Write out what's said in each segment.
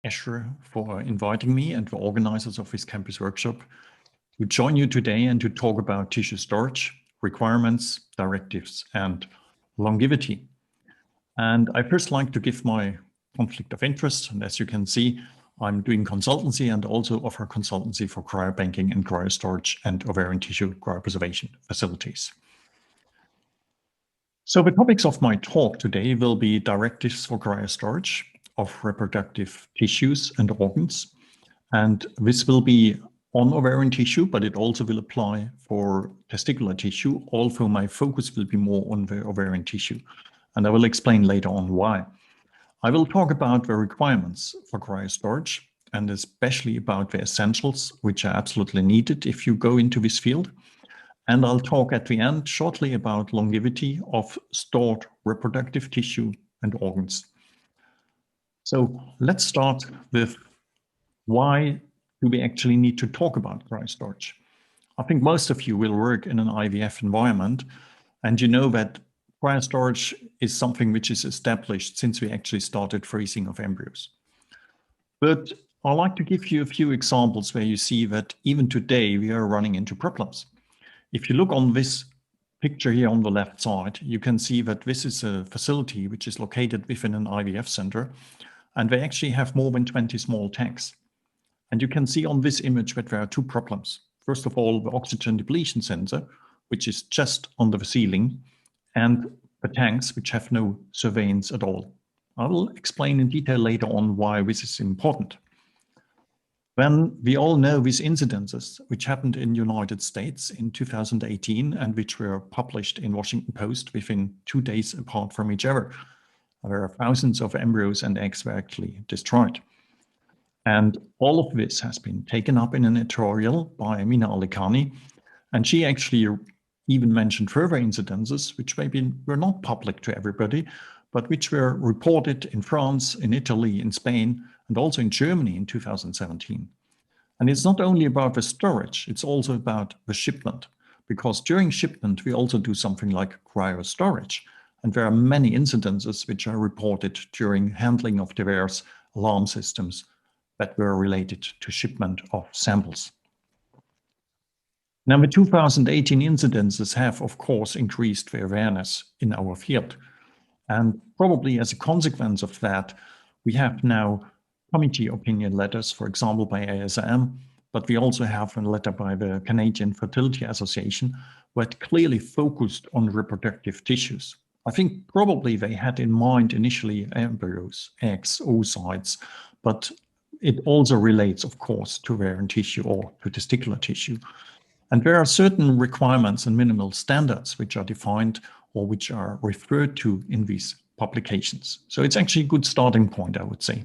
ESHRE for inviting me and the organizers of this campus workshop to join you today and to talk about tissue storage, requirements, directives, and longevity. And I first like to give my conflict of interest. And as you can see, I'm doing consultancy and also offer consultancy for cryobanking and cryostorage and ovarian tissue cryopreservation facilities. So the topics of my talk today will be directives for cryostorage of reproductive tissues and organs. And this will be on ovarian tissue, but it also will apply for testicular tissue. Although my focus will be more on the ovarian tissue. And I will explain later on why. I will talk about the requirements for cryostorage and especially about the essentials, which are absolutely needed if you go into this field. And I'll talk at the end shortly about longevity of stored reproductive tissue and organs. So let's start with why do we actually need to talk about cryostorage? I think most of you will work in an IVF environment, and you know that cryostorage is something which is established since we actually started freezing of embryos. But I'd like to give you a few examples where you see that even today we are running into problems. If you look on this picture here on the left side, you can see that this is a facility which is located within an IVF center, and they actually have more than 20 small tanks. And you can see on this image that there are two problems. First of all, the oxygen depletion sensor, which is just under the ceiling, and the tanks, which have no surveillance at all. I will explain in detail later on why this is important. When we all know these incidences, which happened in the United States in 2018 and which were published in Washington Post within 2 days apart from each other, where thousands of embryos and eggs were actually destroyed. And all of this has been taken up in an editorial by Mina Alikani, and she actually even mentioned further incidences which maybe were not public to everybody, but which were reported in France, in Italy, in Spain, and also in Germany in 2017. And it's not only about the storage, it's also about the shipment, because during shipment, we also do something like cryostorage. And there are many incidences which are reported during handling of diverse alarm systems that were related to shipment of samples. Now, the 2018 incidences have, of course, increased the awareness in our field. And probably as a consequence of that, we have now committee opinion letters, for example, by ASM, but we also have a letter by the Canadian Fertility Association, that clearly focused on reproductive tissues. I think probably they had in mind initially embryos, eggs, oocytes, but it also relates, of course, to ovarian tissue or to testicular tissue. And there are certain requirements and minimal standards which are defined or which are referred to in these publications. So it's actually a good starting point, I would say.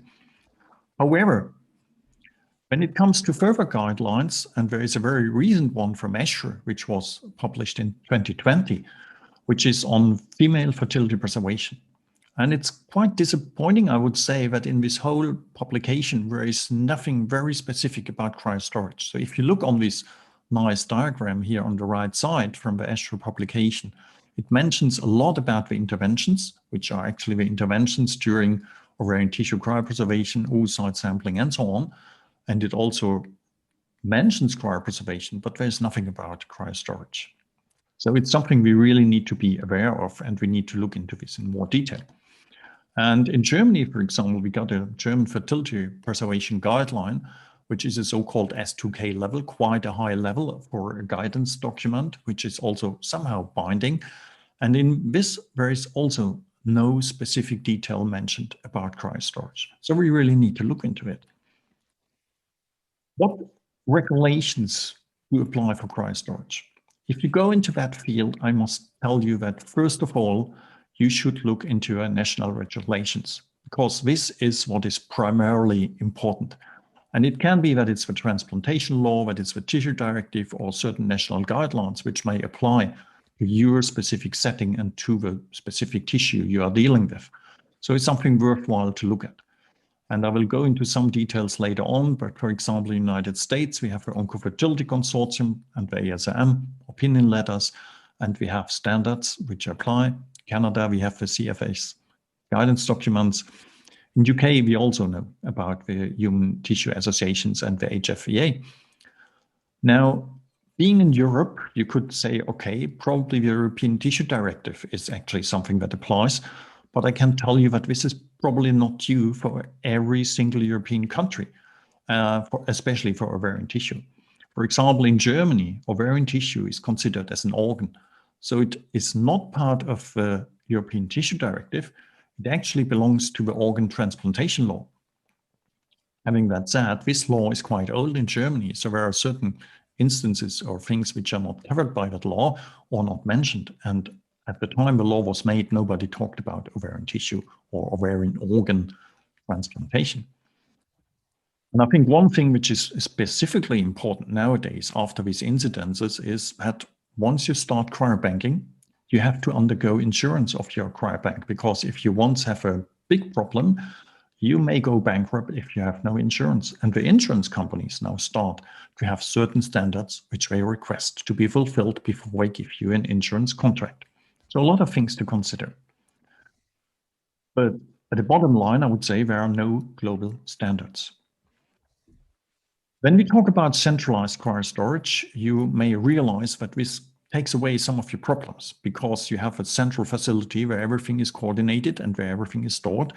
However, when it comes to further guidelines, and there is a very recent one from ESHRE, which was published in 2020, which is on female fertility preservation. And it's quite disappointing, I would say, that in this whole publication, there is nothing very specific about cryostorage. So if you look on this nice diagram here on the right side from the ESHRE publication, it mentions a lot about the interventions, which are actually the interventions during ovarian tissue cryopreservation, oocyte sampling, and so on. And it also mentions cryopreservation, but there's nothing about cryostorage. So it's something we really need to be aware of, and we need to look into this in more detail. And in Germany, for example, we got a German fertility preservation guideline, which is a so-called S2K level, quite a high level for a guidance document, which is also somehow binding. And in this, there is also no specific detail mentioned about cryostorage. So we really need to look into it. What regulations do apply for cryostorage? If you go into that field, I must tell you that first of all, you should look into national regulations, because this is what is primarily important. And it can be that it's the transplantation law, that it's the tissue directive, or certain national guidelines which may apply to your specific setting and to the specific tissue you are dealing with. So it's something worthwhile to look at. And I will go into some details later on, but for example, in the United States, we have the Oncofertility Consortium and the ASM opinion letters, and we have standards which apply. Canada, we have the CFS guidance documents. In In UK, we also know about the human tissue associations and the HFEA. Now, being in Europe, you could say, okay, probably the European Tissue Directive is actually something that applies, but I can tell you that this is probably not due for every single European country, especially for ovarian tissue. For example, in Germany, ovarian tissue is considered as an organ. So it is not part of the European Tissue Directive. It actually belongs to the organ transplantation law. Having that said, this law is quite old in Germany, so there are certain instances or things which are not covered by that law or not mentioned. And at the time the law was made, nobody talked about ovarian tissue or ovarian organ transplantation. And I think one thing which is specifically important nowadays after these incidences is that once you start cryobanking, you have to undergo insurance of your cryobank, because if you once have a big problem, you may go bankrupt if you have no insurance. And the insurance companies now start to have certain standards which they request to be fulfilled before they give you an insurance contract. So a lot of things to consider. But at the bottom line, I would say there are no global standards. When we talk about centralized cryostorage, you may realize that this takes away some of your problems, because you have a central facility where everything is coordinated and where everything is stored.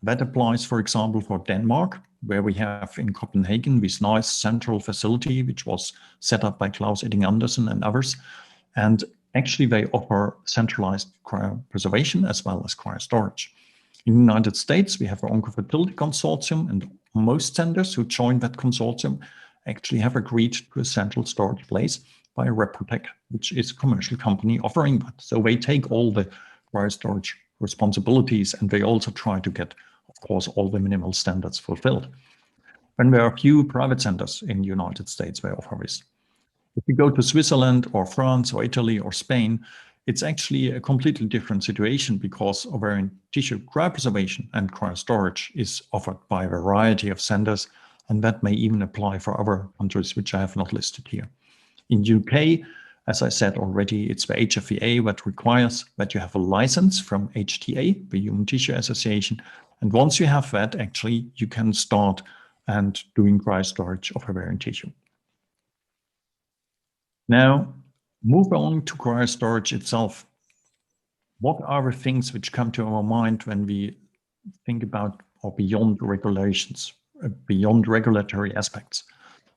That applies, for example, for Denmark, where we have in Copenhagen this nice central facility, which was set up by Claus Edding Andersen and others. And actually, they offer centralized cryopreservation as well as cryostorage. In the United States, we have the Oncofertility Consortium, and most centers who join that consortium actually have agreed to a central storage place by Reprotec, which is a commercial company offering that. So they take all the cryostorage responsibilities, and they also try to get, of course, all the minimal standards fulfilled. And there are a few private centers in the United States where offer this. If you go to Switzerland or France or Italy or Spain, it's actually a completely different situation, because ovarian tissue cryopreservation and cryostorage is offered by a variety of centers, and that may even apply for other countries which I have not listed here. In UK, as I said already, it's the HFEA that requires that you have a license from HTA, the Human Tissue Association. And once you have that, actually, you can start and doing cryostorage of ovarian tissue. Now, move on to cryostorage itself. What are the things which come to our mind when we think about or beyond regulations, beyond regulatory aspects?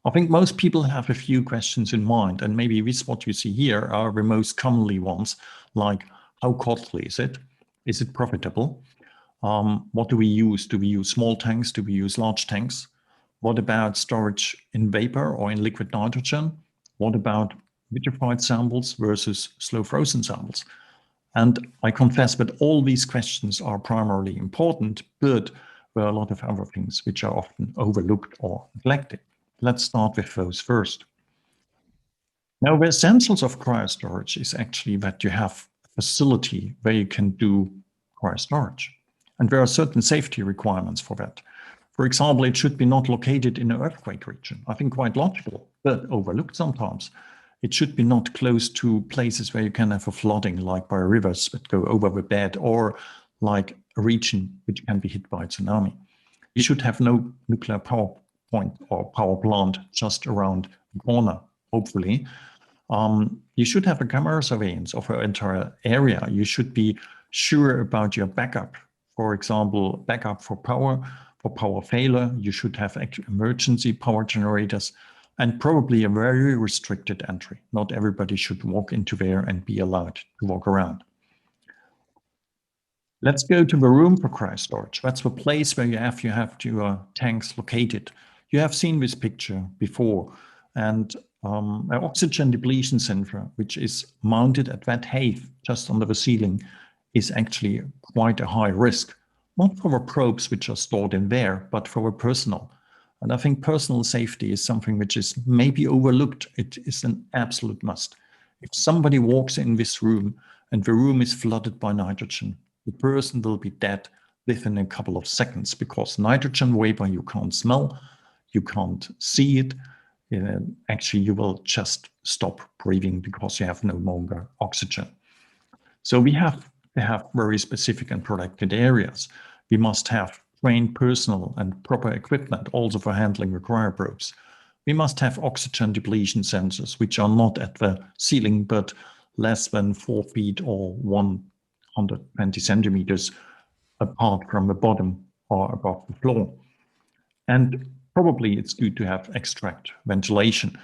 I think most people have a few questions in mind, and maybe this what you see here are the most commonly ones, like how costly is it? Is it profitable? What do we use? Do we use small tanks? Do we use large tanks? What about storage in vapor or in liquid nitrogen? What about vitrified samples versus slow frozen samples? And I confess that all these questions are primarily important, but there are a lot of other things which are often overlooked or neglected. Let's start with those first. Now, the essentials of cryostorage is actually that you have a facility where you can do cryostorage. And there are certain safety requirements for that. For example, it should be not located in an earthquake region. I think quite logical, but overlooked sometimes. It should be not close to places where you can have a flooding, like by rivers that go over the bed, or like a region which can be hit by a tsunami. You should have no nuclear power point or power plant just around the corner, hopefully. You should have a camera surveillance of an entire area. You should be sure about your backup. For example, backup for power failure. You should have emergency power generators, and probably a very restricted entry. Not everybody should walk into there and be allowed to walk around. Let's go to the room for cryostorage. That's the place where you have your tanks located. You have seen this picture before, and an oxygen depletion sensor, which is mounted at that height, just under the ceiling, is actually quite a high risk. Not for the probes which are stored in there, but for the personnel. And I think personal safety is something which is maybe overlooked. It is an absolute must. If somebody walks in this room and the room is flooded by nitrogen, the person will be dead within a couple of seconds, because nitrogen vapor you can't smell, you can't see it. Actually, you will just stop breathing because you have no longer oxygen. So we have to have very specific and protected areas. We must have trained personnel and proper equipment also for handling the cryoprobes. We must have oxygen depletion sensors, which are not at the ceiling, but less than 4 feet or 120 centimeters apart from the bottom or above the floor. And probably it's good to have extract ventilation.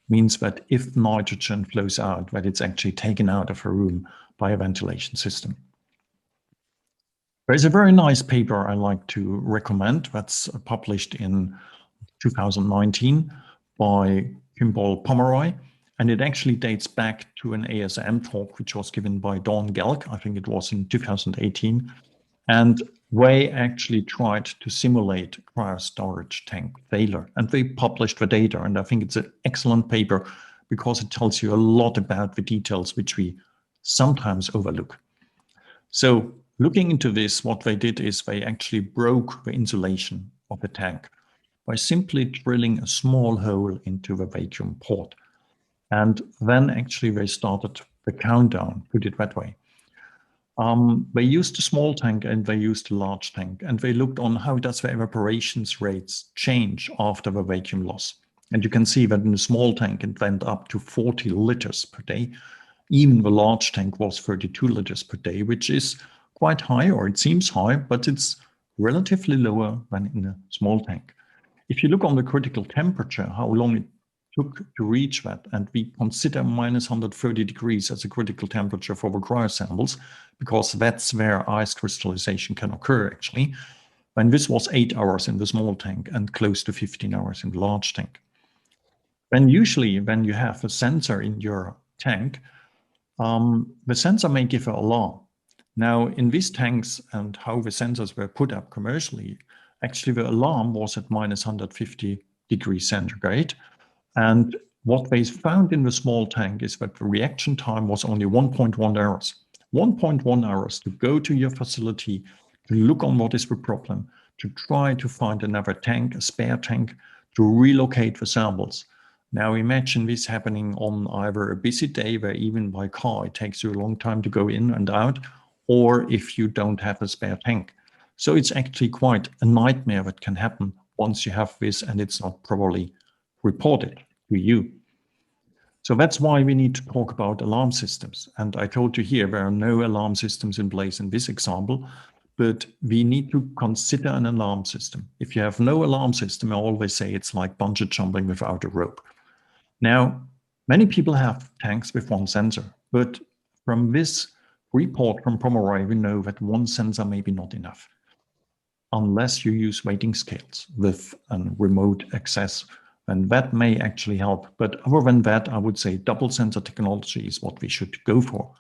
Means that if nitrogen flows out, that it's actually taken out of a room by a ventilation system. There's a very nice paper I like to recommend that's published in 2019 by Kimball Pomeroy, and it actually dates back to an ASM talk which was given by Dawn Gelk, I think it was in 2018, and they actually tried to simulate cryostorage tank failure, and they published the data, and I think it's an excellent paper because it tells you a lot about the details which we sometimes overlook. So looking into this, what they did is they actually broke the insulation of the tank by simply drilling a small hole into the vacuum port. And then actually they started the countdown, put it that way. They used a small tank and they used a large tank, and they looked on how does the evaporations rates change after the vacuum loss. And you can see that in the small tank it went up to 40 liters per day. Even the large tank was 32 liters per day, which is quite high, or it seems high, but it's relatively lower than in a small tank. If you look on the critical temperature, how long it took to reach that, and we consider minus 130 degrees as a critical temperature for the cryo samples, because that's where ice crystallization can occur actually, and this was 8 hours in the small tank and close to 15 hours in the large tank. Then usually when you have a sensor in your tank, the sensor may give an alarm. Now in these tanks and how the sensors were put up commercially, actually the alarm was at minus 150 degrees centigrade. And what they found in the small tank is that the reaction time was only 1.1 hours. 1.1 hours to go to your facility, to look on what is the problem, to try to find another tank, a spare tank, to relocate the samples. Now imagine this happening on either a busy day where even by car it takes you a long time to go in and out, or if you don't have a spare tank. So it's actually quite a nightmare that can happen once you have this and it's not properly reported to you. So that's why we need to talk about alarm systems. And I told you here, there are no alarm systems in place in this example, but we need to consider an alarm system. If you have no alarm system, I always say it's like bungee jumping without a rope. Now, many people have tanks with one sensor, but from this report from Pomeroy, we know that one sensor may be not enough, unless you use weighting scales with a remote access, and that may actually help. But other than that, I would say double sensor technology is what we should go for.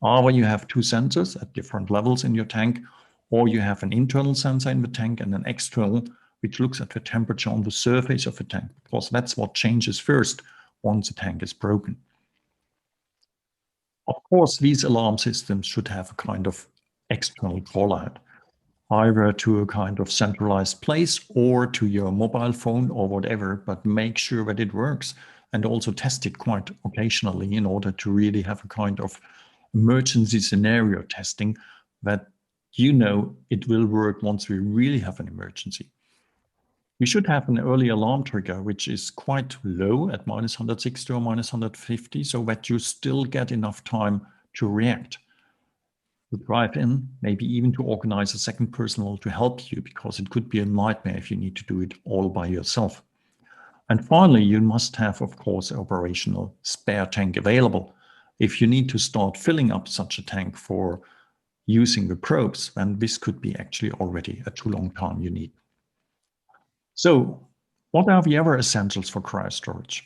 Either you have two sensors at different levels in your tank, or you have an internal sensor in the tank and an external, which looks at the temperature on the surface of the tank, because that's what changes first once the tank is broken. Of course, these alarm systems should have a kind of external call-out, either to a kind of centralized place or to your mobile phone or whatever, but make sure that it works and also test it quite occasionally in order to really have a kind of emergency scenario testing that you know it will work once we really have an emergency. We should have an early alarm trigger, which is quite low at minus 160 or minus 150, so that you still get enough time to react, to drive in, maybe even to organize a second personnel to help you, because it could be a nightmare if you need to do it all by yourself. And finally, you must have, of course, an operational spare tank available. If you need to start filling up such a tank for using the probes, then this could be actually already a too long time you need. So what are the other essentials for cryostorage?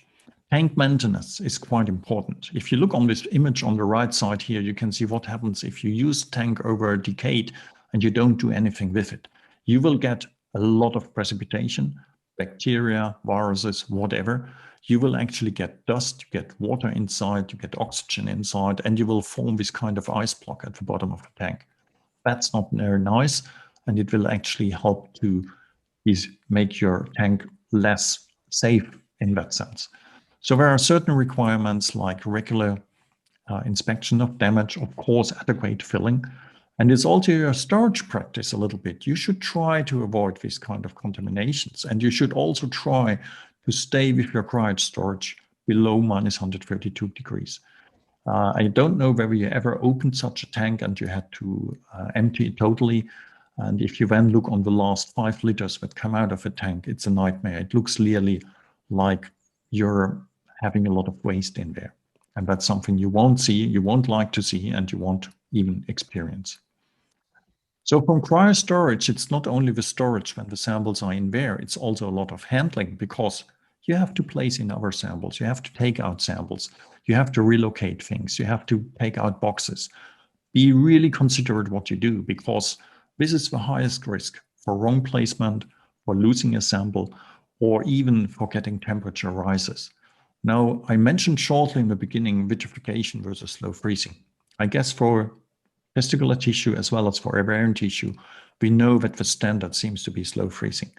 Tank maintenance is quite important. If you look on this image on the right side here, you can see what happens if you use tank over a decade and you don't do anything with it. You will get a lot of precipitation, bacteria, viruses, whatever. You will actually get dust, you get water inside, you get oxygen inside, and you will form this kind of ice block at the bottom of the tank. That's not very nice, and it will actually help to make your tank less safe in that sense. So there are certain requirements like regular inspection of damage, of course, adequate filling. And it's also your storage practice a little bit. You should try to avoid this kind of contaminations. And you should also try to stay with your cryo storage below minus 132 degrees. I don't know whether you ever opened such a tank and you had to empty it totally. And if you then look on the last 5 liters that come out of a tank, it's a nightmare. It looks clearly like you're having a lot of waste in there. And that's something you won't see, you won't like to see, and you won't even experience. So from cryo storage, it's not only the storage when the samples are in there, it's also a lot of handling, because you have to place in other samples, you have to take out samples, you have to relocate things, you have to take out boxes. Be really considerate what you do, because this is the highest risk for wrong placement, for losing a sample, or even for getting temperature rises. Now, I mentioned shortly in the beginning vitrification versus slow freezing. I guess for testicular tissue as well as for ovarian tissue, we know that the standard seems to be slow freezing.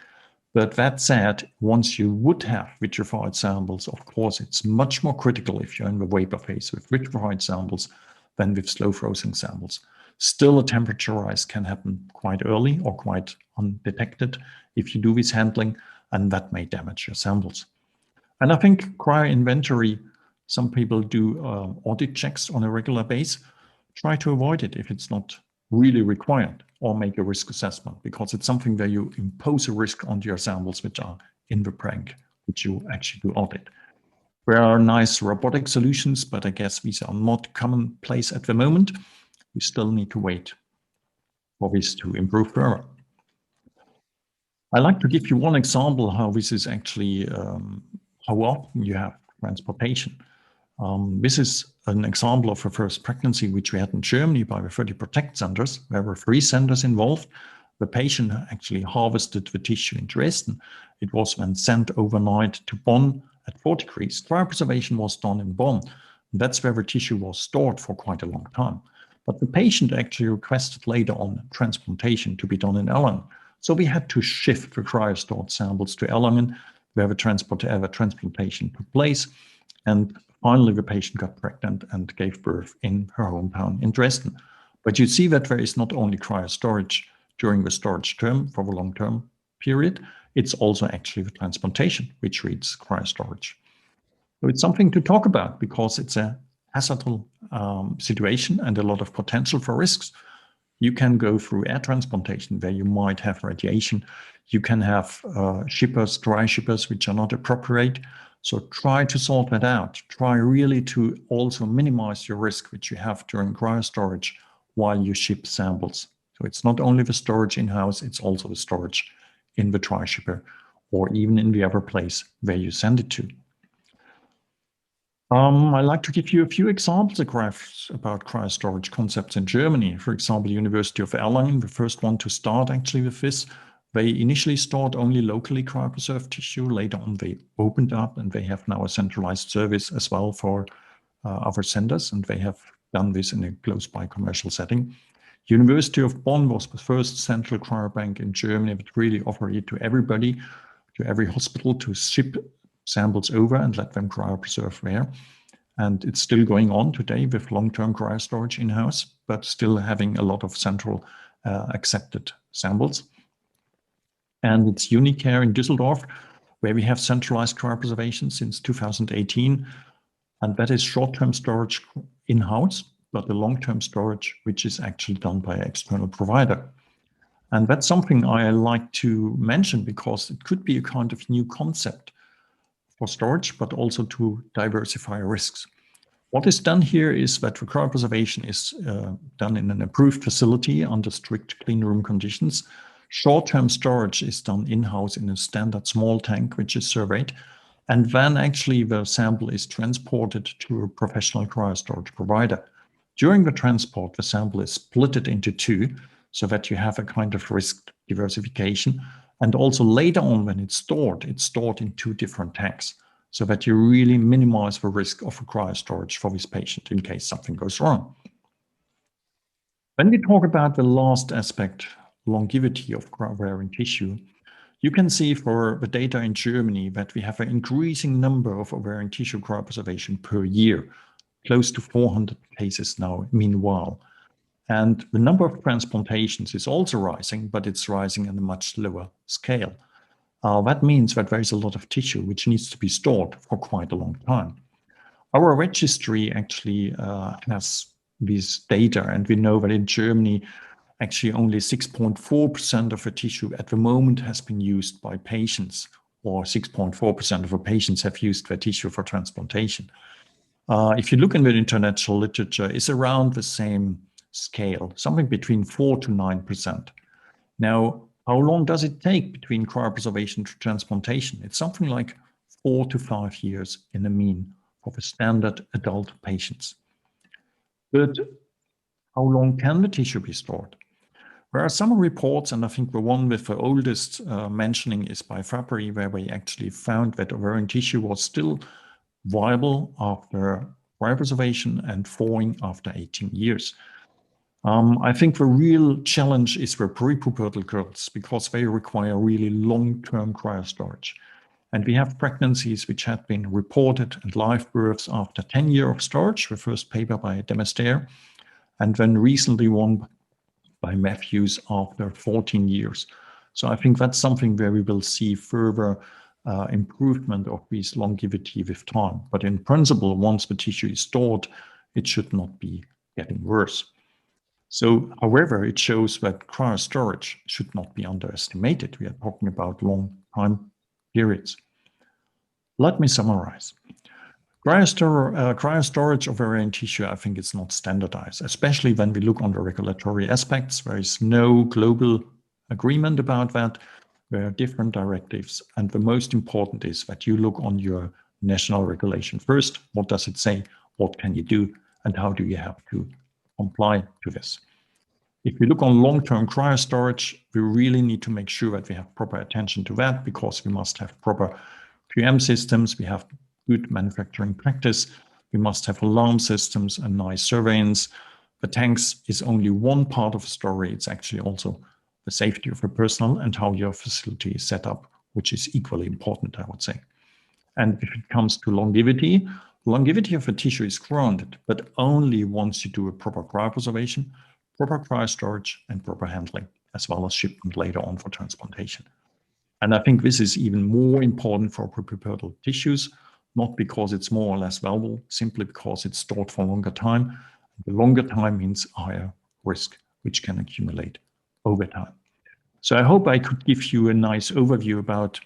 But that said, once you would have vitrified samples, of course, it's much more critical if you're in the vapor phase with vitrified samples than with slow frozen samples. Still, a temperature rise can happen quite early or quite undetected if you do this handling, and that may damage your samples. And I think cryo inventory, some people do audit checks on a regular basis. Try to avoid it if it's not really required, or make a risk assessment, because it's something where you impose a risk onto your samples which are in the prank, which you actually do audit. There are nice robotic solutions, but I guess these are not commonplace at the moment. We still need to wait for this to improve further. I like to give you one example how this is actually, how often you have transportation. This is an example of a first pregnancy which we had in Germany by the 30 Protect centers. There were 3 centers involved. The patient actually harvested the tissue in Dresden. It was then sent overnight to Bonn at 4 degrees. Cryopreservation was done in Bonn. That's where the tissue was stored for quite a long time. But the patient actually requested later on transplantation to be done in Erlangen. So we had to shift the cryo-stored samples to Erlangen, where the transplantation took place. And finally, the patient got pregnant and gave birth in her hometown in Dresden. But you see that there is not only cryo storage during the storage term for the long-term period, it's also actually the transplantation, which reads cryo storage. So it's something to talk about because it's a hazardous situation and a lot of potential for risks. You can go through air transplantation where you might have radiation. You can have shippers, dry shippers, which are not appropriate. So try to sort that out. Try really to also minimize your risk, which you have during cryo storage while you ship samples. So it's not only the storage in-house, it's also the storage in the dry shipper or even in the other place where you send it to. I'd like to give you a few examples of graphs about cryo storage concepts in Germany. For example, the University of Erlangen, the first one to start actually with this. They initially stored only locally cryopreserved tissue. Later on, they opened up and they have now a centralized service as well for other centers. And they have done this in a close by commercial setting. University of Bonn was the first central cryobank in Germany that really offered it to everybody, to every hospital, to ship samples over and let them cryopreserve there. And it's still going on today with long-term cryo storage in-house, but still having a lot of central accepted samples. And it's Unicare in Düsseldorf, where we have centralized cryopreservation since 2018. And that is short-term storage in-house, but the long-term storage, which is actually done by an external provider. And that's something I like to mention because it could be a kind of new concept for storage, but also to diversify risks. What is done here is that the cryopreservation is done in an approved facility under strict clean room conditions. Short-term storage is done in-house in a standard small tank, which is surveyed. And then actually the sample is transported to a professional cryo storage provider. During the transport, the sample is split into 2 so that you have a kind of risk diversification. And also later on when it's stored in 2 different tanks so that you really minimize the risk of a cryo storage for this patient in case something goes wrong. When we talk about the last aspect, longevity of cryo-varying tissue, you can see for the data in Germany that we have an increasing number of ovarian tissue cryopreservation per year, close to 400 cases now, meanwhile. And the number of transplantations is also rising, but it's rising at a much lower scale. That means that there is a lot of tissue which needs to be stored for quite a long time. Our registry actually has this data, and we know that in Germany, actually only 6.4% of the tissue at the moment has been used by patients, or 6.4% of the patients have used their tissue for transplantation. If you look in the international literature, it's around the same scale, something between 4 to 9%. Now, how long does it take between cryopreservation to transplantation? It's something like 4 to 5 years in the mean for the standard adult patients. But how long can the tissue be stored? There are some reports, and I think the one with the oldest mentioning is by Fabry, where we actually found that ovarian tissue was still viable after cryopreservation and thawing after 18 years. I think the real challenge is for peripubertal girls because they require really long-term cryostorage. And we have pregnancies which have been reported and live births after 10 years of storage, the first paper by Demestre, and then recently one by Matthews after 14 years. So I think that's something where we will see further improvement of this longevity with time. But in principle, once the tissue is stored, it should not be getting worse. So, however, it shows that cryostorage should not be underestimated. We are talking about long time periods. Let me summarize. Cryostorage of ovarian tissue, I think it's not standardized, especially when we look on the regulatory aspects. There is no global agreement about that. There are different directives. And the most important is that you look on your national regulation first. What does it say? What can you do? And how do you have to comply to this? If we look on long-term cryostorage, we really need to make sure that we have proper attention to that because we must have proper QM systems. We have good manufacturing practice. We must have alarm systems and nice surveillance. The tanks is only one part of the story. It's actually also the safety of the personnel and how your facility is set up, which is equally important, I would say. And if it comes to longevity, longevity of the tissue is granted, but only once you do a proper cryopreservation, proper cryostorage, and proper handling, as well as shipment later on for transplantation. And I think this is even more important for peripubertal tissues, not because it's more or less valuable, simply because it's stored for a longer time. The longer time means higher risk, which can accumulate over time. So I hope I could give you a nice overview about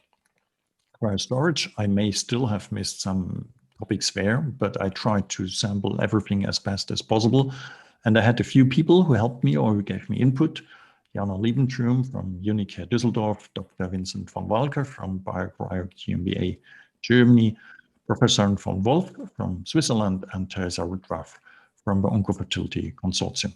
cryostorage. I may still have missed some topics there, but I tried to sample everything as best as possible. And I had a few people who helped me or who gave me input. Jana Liebentrum from Unicare Düsseldorf, Dr. Vincent von Walker from BioCryo GmbH Germany, Professor von Wolf from Switzerland, and Teresa Woodruff from the Oncofertility Consortium.